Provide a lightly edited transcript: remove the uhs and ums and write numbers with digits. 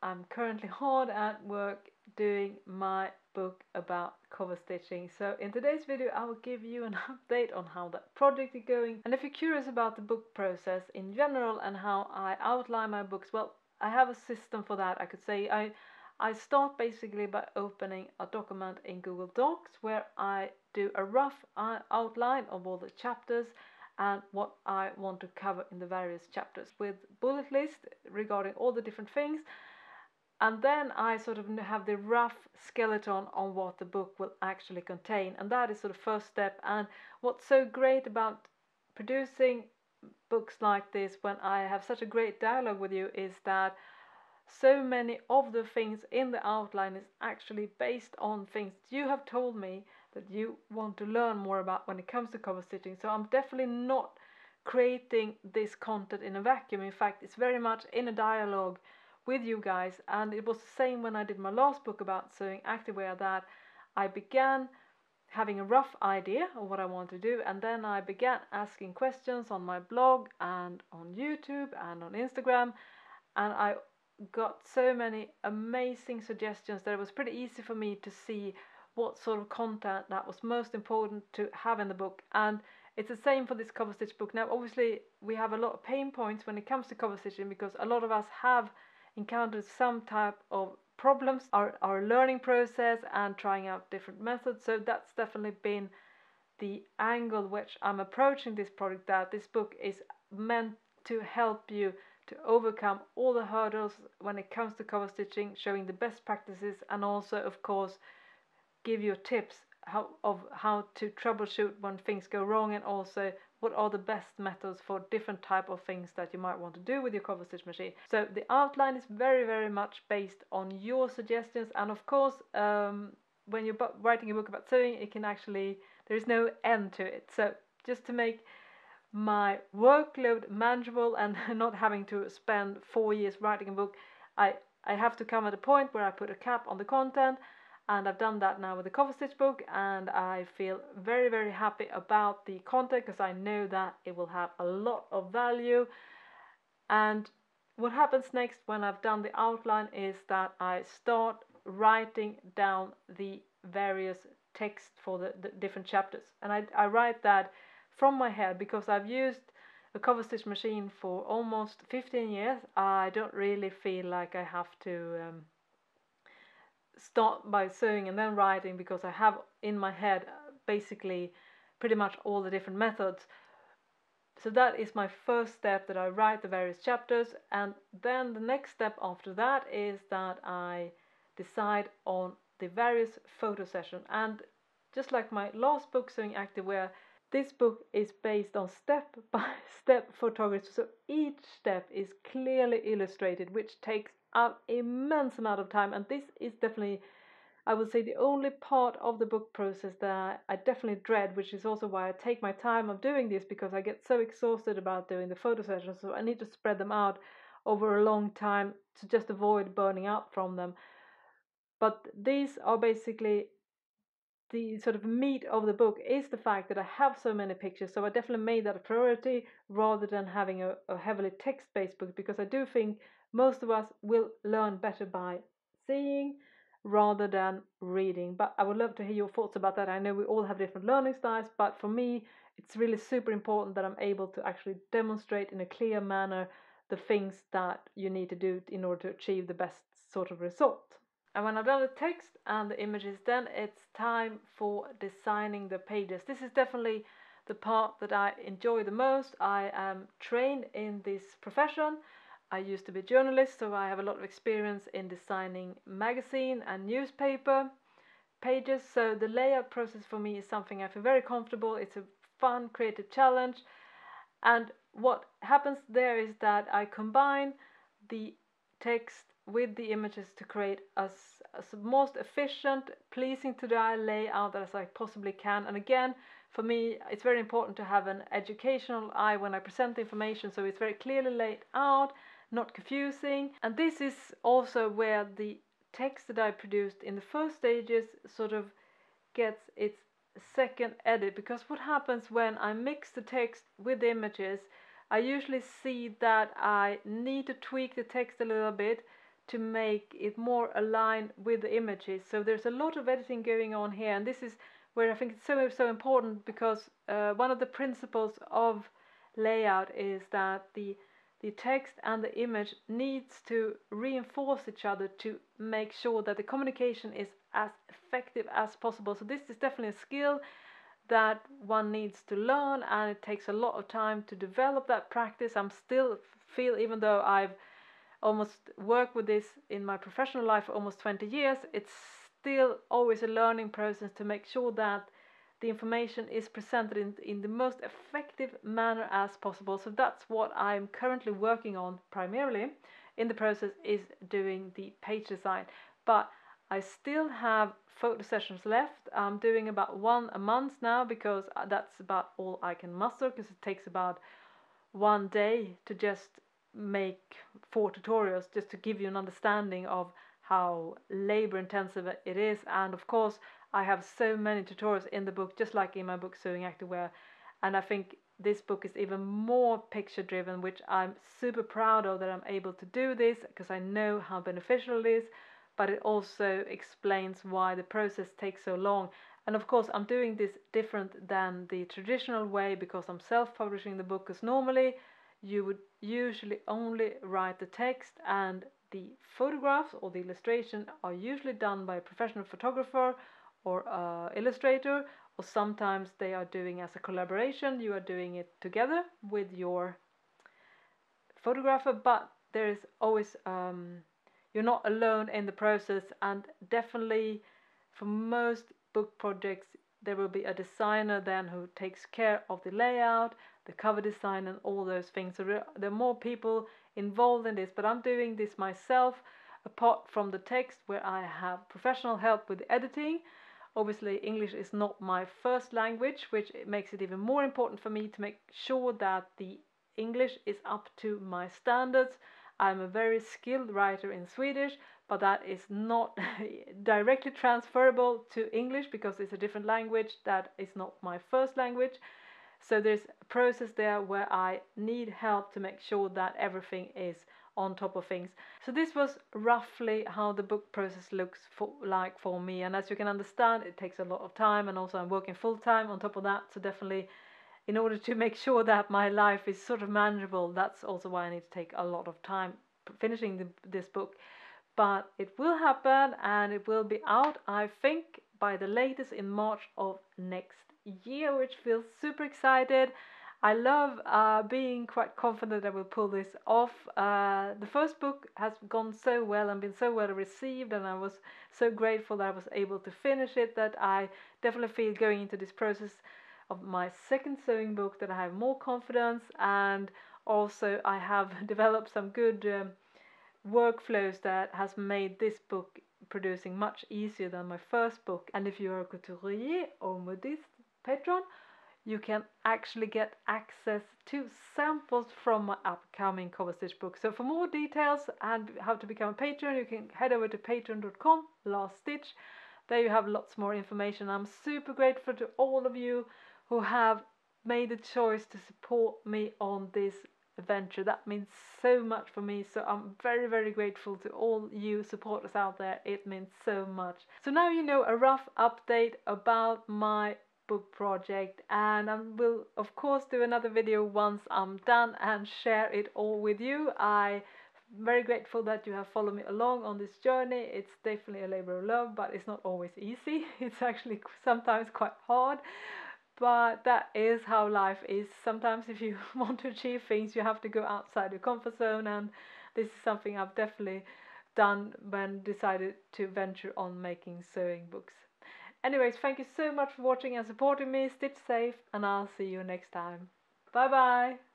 I'm currently hard at work doing my book about cover stitching. So in today's video I will give you an update on how that project is going, and if you're curious about the book process in general and how I outline my books, well, I have a system for that. I could say I start basically by opening a document in Google Docs where I do a rough outline of all the chapters and what I want to cover in the various chapters with bullet list regarding all the different things. And then I sort of have the rough skeleton on what the book will actually contain, and that is sort of first step. And what's so great about producing books like this when I have such a great dialogue with you is that so many of the things in the outline is actually based on things you have told me that you want to learn more about when it comes to cover stitching. So I'm definitely not creating this content in a vacuum. In fact, it's very much in a dialogue with you guys, and it was the same when I did my last book about sewing activewear, that I began having a rough idea of what I want to do, and then I began asking questions on my blog and on YouTube and on Instagram, and I got so many amazing suggestions that it was pretty easy for me to see what sort of content that was most important to have in the book. And it's the same for this cover stitch book. Now obviously we have a lot of pain points when it comes to cover stitching because a lot of us have encountered some type of problems, our learning process and trying out different methods. So that's definitely been the angle which I'm approaching this project, that this book is meant to help you to overcome all the hurdles when it comes to cover stitching, showing the best practices, and also of course give you tips of how to troubleshoot when things go wrong, and also what are the best methods for different type of things that you might want to do with your cover stitch machine. So the outline is very much based on your suggestions, and of course when you're writing a book about sewing, it can actually, there is no end to it. So just to make my workload manageable and not having to spend 4 years writing a book, I have to come at a point where I put a cap on the content, and I've done that now with the cover stitch book, and I feel very happy about the content because I know that it will have a lot of value. And what happens next when I've done the outline is that I start writing down the various text for the different chapters, and I write that from my head because I've used a cover stitch machine for almost 15 years. I don't really feel like I have to start by sewing and then writing, because I have in my head basically pretty much all the different methods. So that is my first step, that I write the various chapters, and then the next step after that is that I decide on the various photo sessions. And just like my last book, Sewing Activewear, this book is based on step-by-step photography, so each step is clearly illustrated, which takes an immense amount of time. And this is definitely, I would say, the only part of the book process that I definitely dread, which is also why I take my time of doing this, because I get so exhausted about doing the photo sessions, so I need to spread them out over a long time to just avoid burning out from them. But these are basically the sort of meat of the book, is the fact that I have so many pictures. So I definitely made that a priority rather than having a heavily text-based book, because I do think most of us will learn better by seeing rather than reading. But I would love to hear your thoughts about that. I know we all have different learning styles, but for me it's really super important that I'm able to actually demonstrate in a clear manner the things that you need to do in order to achieve the best sort of result. And when I've done the text and the images, then it's time for designing the pages. This is definitely the part that I enjoy the most. I am trained in this profession. I used to be a journalist, so I have a lot of experience in designing magazine and newspaper pages. So the layout process for me is something I feel very comfortable. It's a fun, creative challenge. And what happens there is that I combine the text with the images to create as most efficient, pleasing to the eye layout as I possibly can. And again, for me, it's very important to have an educational eye when I present the information, so it's very clearly laid out, not confusing. And this is also where the text that I produced in the first stages sort of gets its second edit, because what happens when I mix the text with the images, I usually see that I need to tweak the text a little bit to make it more aligned with the images. So there's a lot of editing going on here, and this is where I think it's so important, because one of the principles of layout is that the text and the image needs to reinforce each other to make sure that the communication is as effective as possible. So this is definitely a skill that one needs to learn, and it takes a lot of time to develop that practice. I'm still feel, even though I've almost worked with this in my professional life for almost 20 years, it's still always a learning process to make sure that the information is presented in the most effective manner as possible. So that's what I'm currently working on primarily in the process, is doing the page design. But I still have photo sessions left. I'm doing about one a month now, because that's about all I can muster, because it takes about one day to just make 4 tutorials, just to give you an understanding of how labor intensive it is. And of course I have so many tutorials in the book, just like in my book Sewing Activewear, and I think this book is even more picture driven, which I'm super proud of, that I'm able to do this, because I know how beneficial it is, but it also explains why the process takes so long. And of course I'm doing this different than the traditional way, because I'm self-publishing the book, because normally you would usually only write the text, and the photographs or the illustration are usually done by a professional photographer or illustrator, or sometimes they are doing as a collaboration. You are doing it together with your photographer, but there is always you're not alone in the process. And definitely for most book projects there will be a designer then who takes care of the layout, the cover design and all those things. So there are more people involved in this, but I'm doing this myself, apart from the text where I have professional help with the editing. Obviously English is not my first language, which makes it even more important for me to make sure that the English is up to my standards. I'm a very skilled writer in Swedish, but that is not directly transferable to English, because it's a different language that is not my first language. So there's a process there where I need help to make sure that everything is on top of things. So this was roughly how the book process looks like for me, and as you can understand, it takes a lot of time, and also I'm working full-time on top of that. So definitely, in order to make sure that my life is sort of manageable, that's also why I need to take a lot of time finishing this book. But it will happen, and it will be out, I think, by the latest in March of next year, which feels super excited. I love being quite confident I will pull this off. The first book has gone so well and been so well received, and I was so grateful that I was able to finish it, that I definitely feel going into this process of my second sewing book that I have more confidence, and also I have developed some good workflows that has made this book producing much easier than my first book. And if you are a couturier or modiste patron, you can actually get access to samples from my upcoming Coverstitch book. So for more details and how to become a patron, you can head over to patreon.com/stitch. There you have lots more information. I'm super grateful to all of you who have made the choice to support me on this adventure. That means so much for me, so I'm very grateful to all you supporters out there. It means so much. So now you know a rough update about my book project, and I will of course do another video once I'm done and share it all with you. I'm very grateful that you have followed me along on this journey. It's definitely a labor of love, but it's not always easy. It's actually sometimes quite hard, but that is how life is. Sometimes if you want to achieve things, you have to go outside your comfort zone, and this is something I've definitely done when decided to venture on making sewing books. Anyways, thank you so much for watching and supporting me. Stitch safe, and I'll see you next time. Bye bye!